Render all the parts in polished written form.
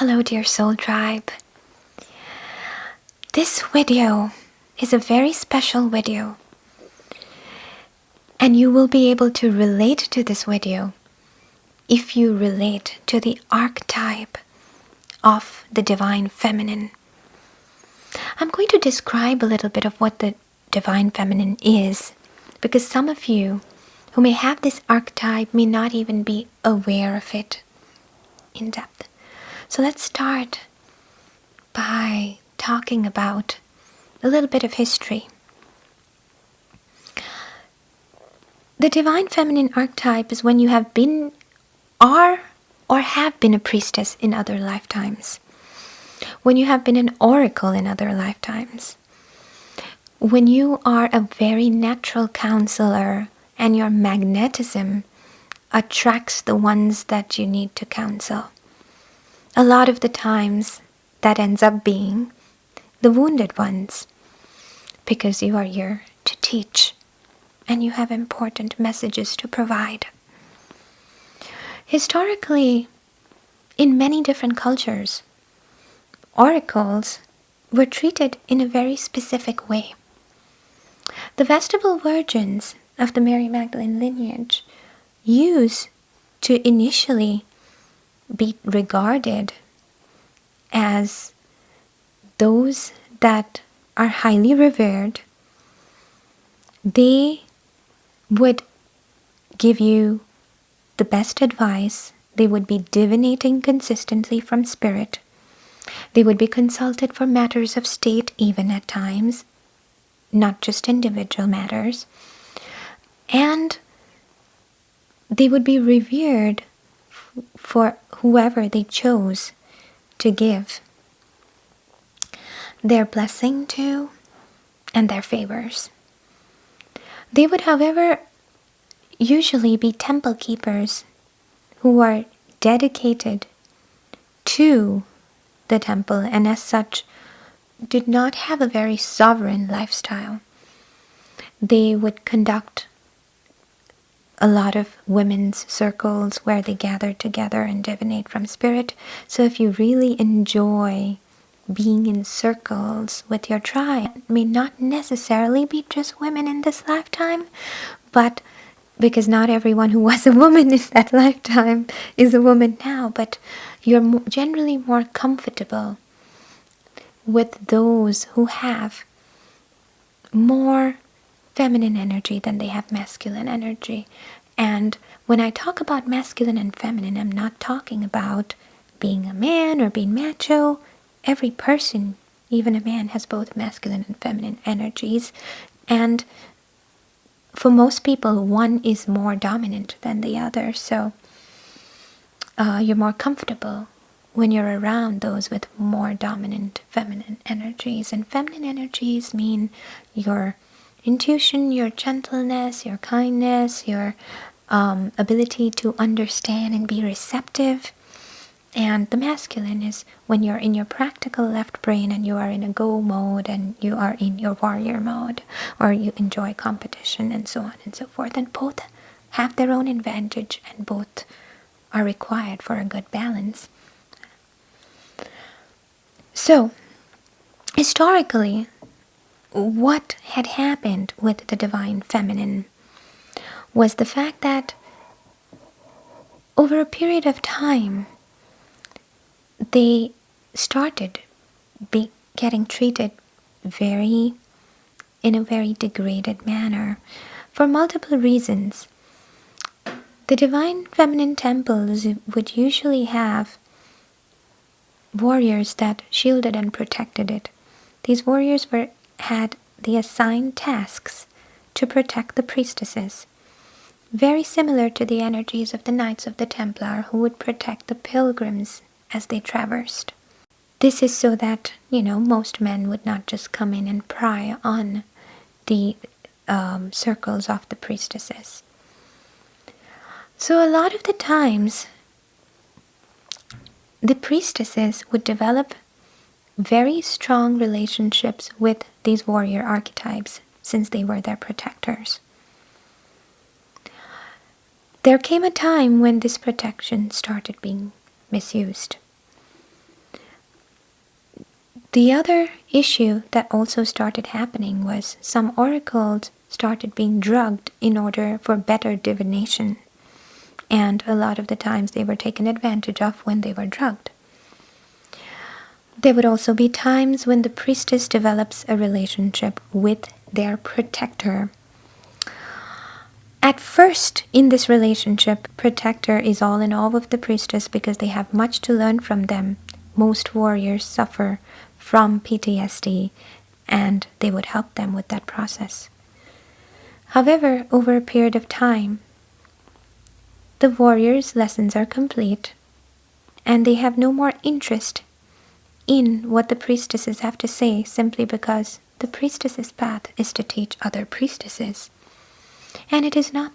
Hello dear soul tribe. This video is a very special video, and you will be able to relate to this video if you relate to the archetype of the Divine Feminine. I'm going to describe a little bit of what the Divine Feminine is, because some of you who may have this archetype may not even be aware of it in depth. So let's start by talking about a little bit of history. The Divine Feminine archetype is when you have been, are, or have been a priestess in other lifetimes. When you have been an oracle in other lifetimes. When you are a very natural counselor and your magnetism attracts the ones that you need to counsel. A lot of the times that ends up being the wounded ones, because you are here to teach and you have important messages to provide. Historically, in many different cultures, oracles were treated in a very specific way. The Vegetable Virgins of the Mary Magdalene lineage used to initially be regarded as those that are highly revered. They would give you the best advice. They would be divinating consistently from spirit. They would be consulted for matters of state even at times, not just individual matters. And they would be revered for whoever they chose to give their blessing to and their favors. They would, however, usually be temple keepers who are dedicated to the temple and as such did not have a very sovereign lifestyle. They would conduct a lot of women's circles where they gather together and divinate from spirit. So if you really enjoy being in circles with your tribe, it may not necessarily be just women in this lifetime, but because not everyone who was a woman in that lifetime is a woman now, but you're generally more comfortable with those who have more feminine energy than they have masculine energy. And when I talk about masculine and feminine, I'm not talking about being a man or being macho. Every person, even a man, has both masculine and feminine energies. And for most people, one is more dominant than the other. So you're more comfortable when you're around those with more dominant feminine energies. And feminine energies mean your intuition, your gentleness, your kindness, your ability to understand and be receptive. And the masculine is when you're in your practical left brain and you are in a go mode and you are in your warrior mode, or you enjoy competition and so on and so forth. And both have their own advantage and both are required for a good balance. So, historically, what had happened with the Divine Feminine was the fact that over a period of time, they started getting treated in a very degraded manner for multiple reasons. The Divine Feminine temples would usually have warriors that shielded and protected it. These warriors had the assigned tasks to protect the priestesses, very similar to the energies of the Knights of the Templar who would protect the pilgrims as they traversed. This is so that, most men would not just come in and pry on the circles of the priestesses. So a lot of the times, the priestesses would develop very strong relationships with these warrior archetypes since they were their protectors. There came a time when this protection started being misused. The other issue that also started happening was some oracles started being drugged in order for better divination. And a lot of the times they were taken advantage of when they were drugged. There would also be times when the priestess develops a relationship with their protector. At first, in this relationship, protector is all in all with the priestess because they have much to learn from them. Most warriors suffer from PTSD, and they would help them with that process. However, over a period of time, the warriors' lessons are complete, and they have no more interest in what the priestesses have to say simply because the priestess's path is to teach other priestesses, and it is not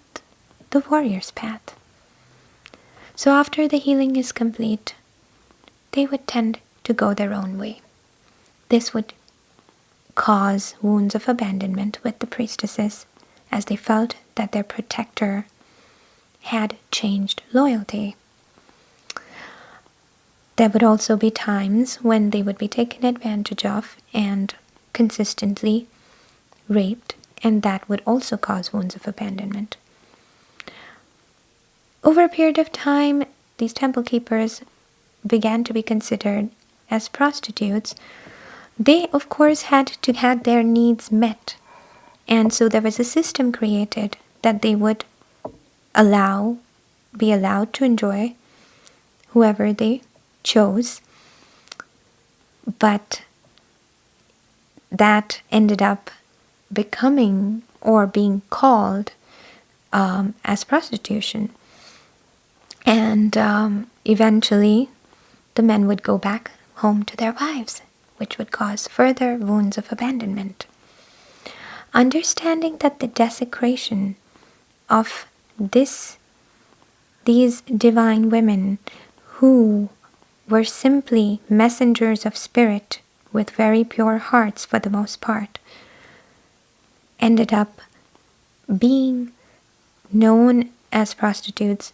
the warrior's path. So after the healing is complete, they would tend to go their own way. This would cause wounds of abandonment with the priestesses as they felt that their protector had changed loyalty. There would also be times when they would be taken advantage of and consistently raped, and that would also cause wounds of abandonment. Over a period of time, these temple keepers began to be considered as prostitutes. They, of course, had to have their needs met, and so there was a system created that they would be allowed to enjoy whoever they chose, but that ended up becoming or being called as prostitution. And eventually the men would go back home to their wives, which would cause further wounds of abandonment. Understanding that the desecration of these divine women who were simply messengers of spirit with very pure hearts for the most part, ended up being known as prostitutes,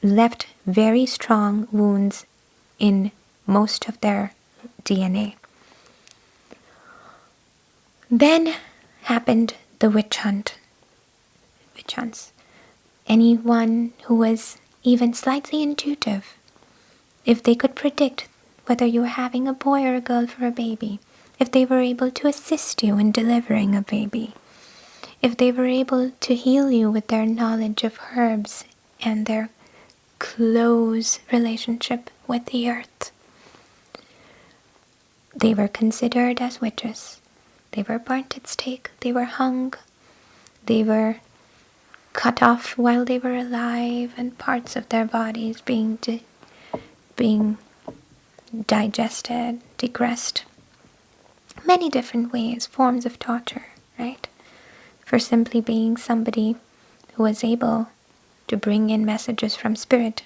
left very strong wounds in most of their DNA. Then happened the witch hunts. Anyone who was even slightly intuitive, if they could predict whether you were having a boy or a girl for a baby, if they were able to assist you in delivering a baby, if they were able to heal you with their knowledge of herbs and their close relationship with the earth, they were considered as witches. They were burnt at stake, they were hung, they were cut off while they were alive, and parts of their bodies being digested, digressed. Many different ways, forms of torture, right? For simply being somebody who was able to bring in messages from spirit.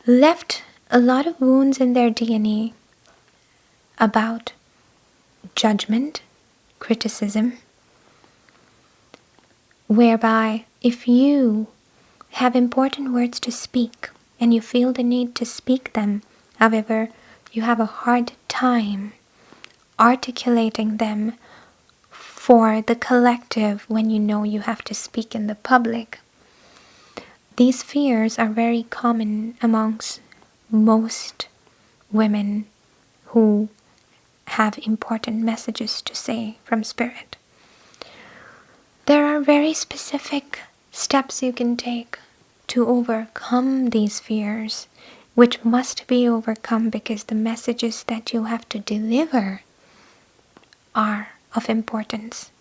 Left a lot of wounds in their DNA about judgment, criticism, whereby if you have important words to speak and you feel the need to speak them, however, you have a hard time articulating them for the collective when you know you have to speak in the public. These fears are very common amongst most women who have important messages to say from spirit. There are very specific steps you can take to overcome these fears, which must be overcome because the messages that you have to deliver are of importance.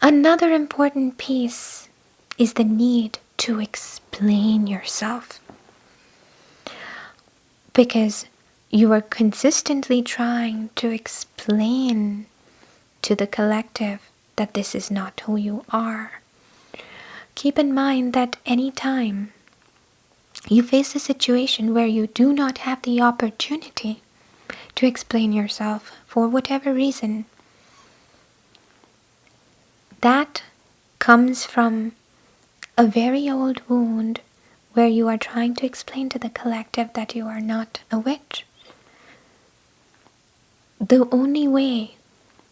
Another important piece is the need to explain yourself, because you are consistently trying to explain to the collective that this is not who you are. Keep in mind that any time you face a situation where you do not have the opportunity to explain yourself for whatever reason, that comes from a very old wound where you are trying to explain to the collective that you are not a witch. The only way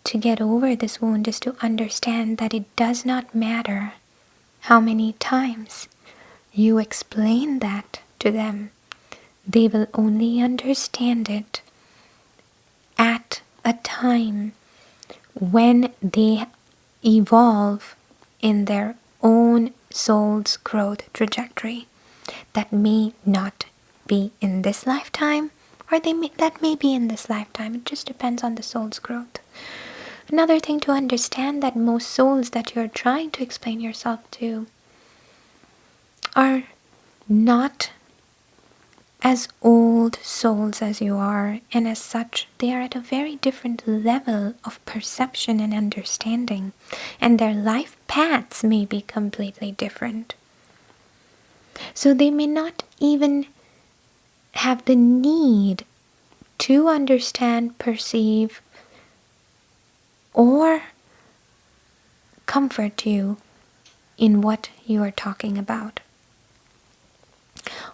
to get over this wound is to understand that it does not matter how many times you explain that to them. They will only understand it at a time when they evolve in their own soul's growth trajectory. That may not be in this lifetime, or that may be in this lifetime. It just depends on the soul's growth. Another thing to understand, that most souls that you're trying to explain yourself to are not as old souls as you are, and as such they are at a very different level of perception and understanding, and their life paths may be completely different. So they may not even have the need to understand, perceive, or comfort you in what you are talking about,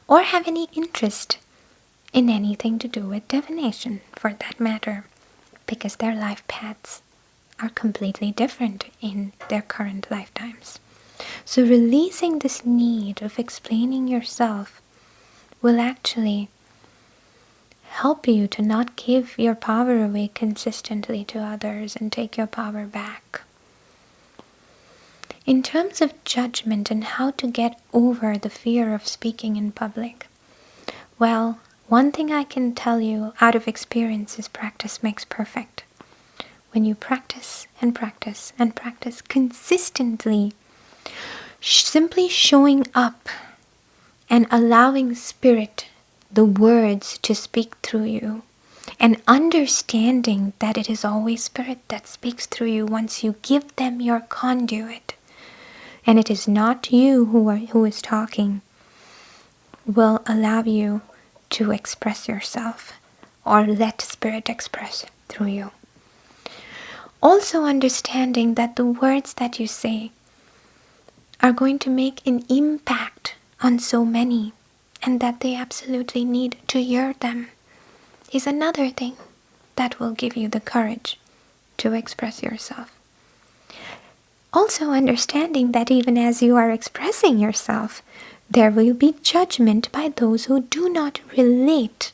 or have any interest in anything to do with divination, for that matter, because their life paths are completely different in their current lifetimes. So releasing this need of explaining yourself will actually help you to not give your power away consistently to others and take your power back. In terms of judgment and how to get over the fear of speaking in public, well, one thing I can tell you out of experience is practice makes perfect. When you practice and practice and practice consistently, simply showing up and allowing Spirit, the words, to speak through you, and understanding that it is always Spirit that speaks through you once you give them your conduit, and it is not you who is talking, will allow you to express yourself, or let Spirit express through you. Also understanding that the words that you say are going to make an impact on so many, and that they absolutely need to hear them, is another thing that will give you the courage to express yourself. Also understanding that even as you are expressing yourself, there will be judgment by those who do not relate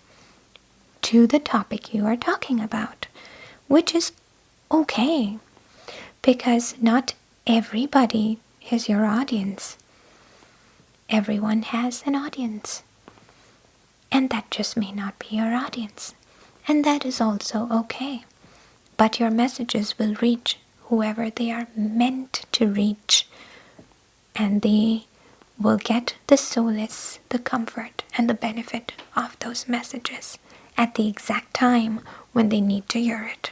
to the topic you are talking about, which is okay, because not everybody is your audience. Everyone has an audience, and that just may not be your audience, and that is also okay. But your messages will reach whoever they are meant to reach, and they will get the solace, the comfort, and the benefit of those messages at the exact time when they need to hear it.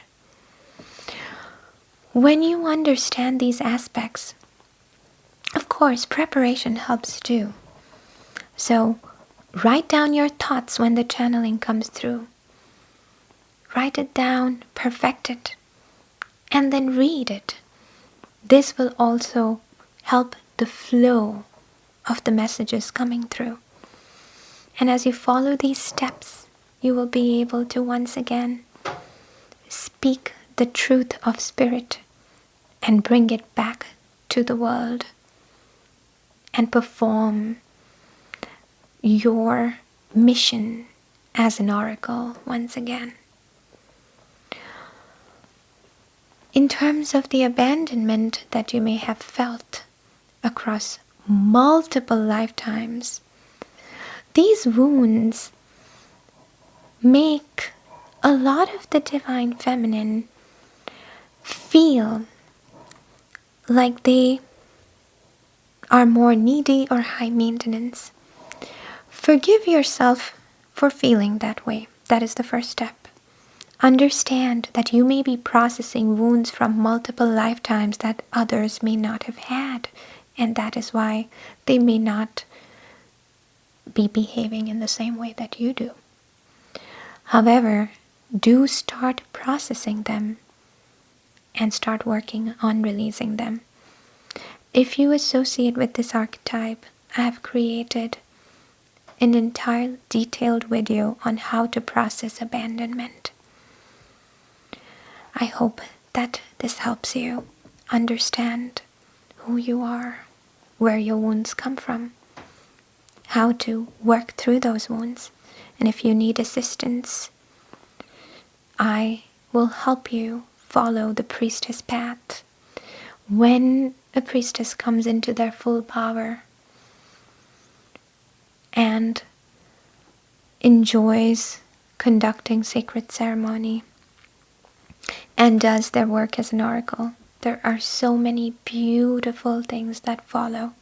When you understand these aspects, of course, preparation helps too. So, write down your thoughts when the channeling comes through. Write it down, perfect it, and then read it. This will also help the flow of the messages coming through. And as you follow these steps, you will be able to once again speak the truth of Spirit and bring it back to the world, and perform your mission as an oracle once again. In terms of the abandonment that you may have felt across multiple lifetimes, these wounds make a lot of the divine feminine feel like they are more needy or high maintenance. Forgive yourself for feeling that way. That is the first step. Understand that you may be processing wounds from multiple lifetimes that others may not have had, and that is why they may not be behaving in the same way that you do. However, do start processing them and start working on releasing them. If you associate with this archetype, I have created an entire detailed video on how to process abandonment. I hope that this helps you understand who you are, where your wounds come from, how to work through those wounds, and if you need assistance, I will help you follow the Priestess Path. When a priestess comes into their full power and enjoys conducting sacred ceremony and does their work as an oracle, there are so many beautiful things that follow.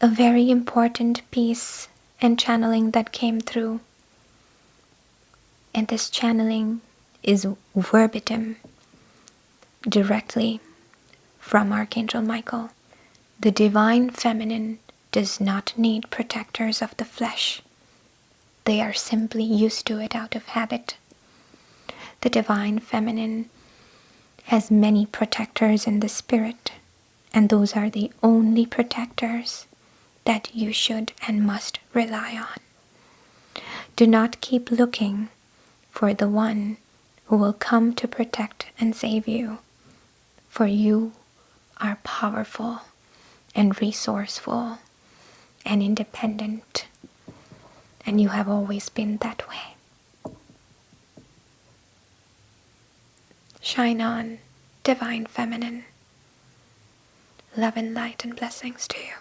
A very important piece and channeling that came through, and this channeling is verbatim, directly from Archangel Michael. The divine feminine does not need protectors of the flesh. They are simply used to it out of habit. The divine feminine has many protectors in the spirit, and those are the only protectors that you should and must rely on. Do not keep looking for the one who will come to protect and save you, for you are powerful and resourceful and independent, and you have always been that way. Shine on, divine feminine. Love and light and blessings to you.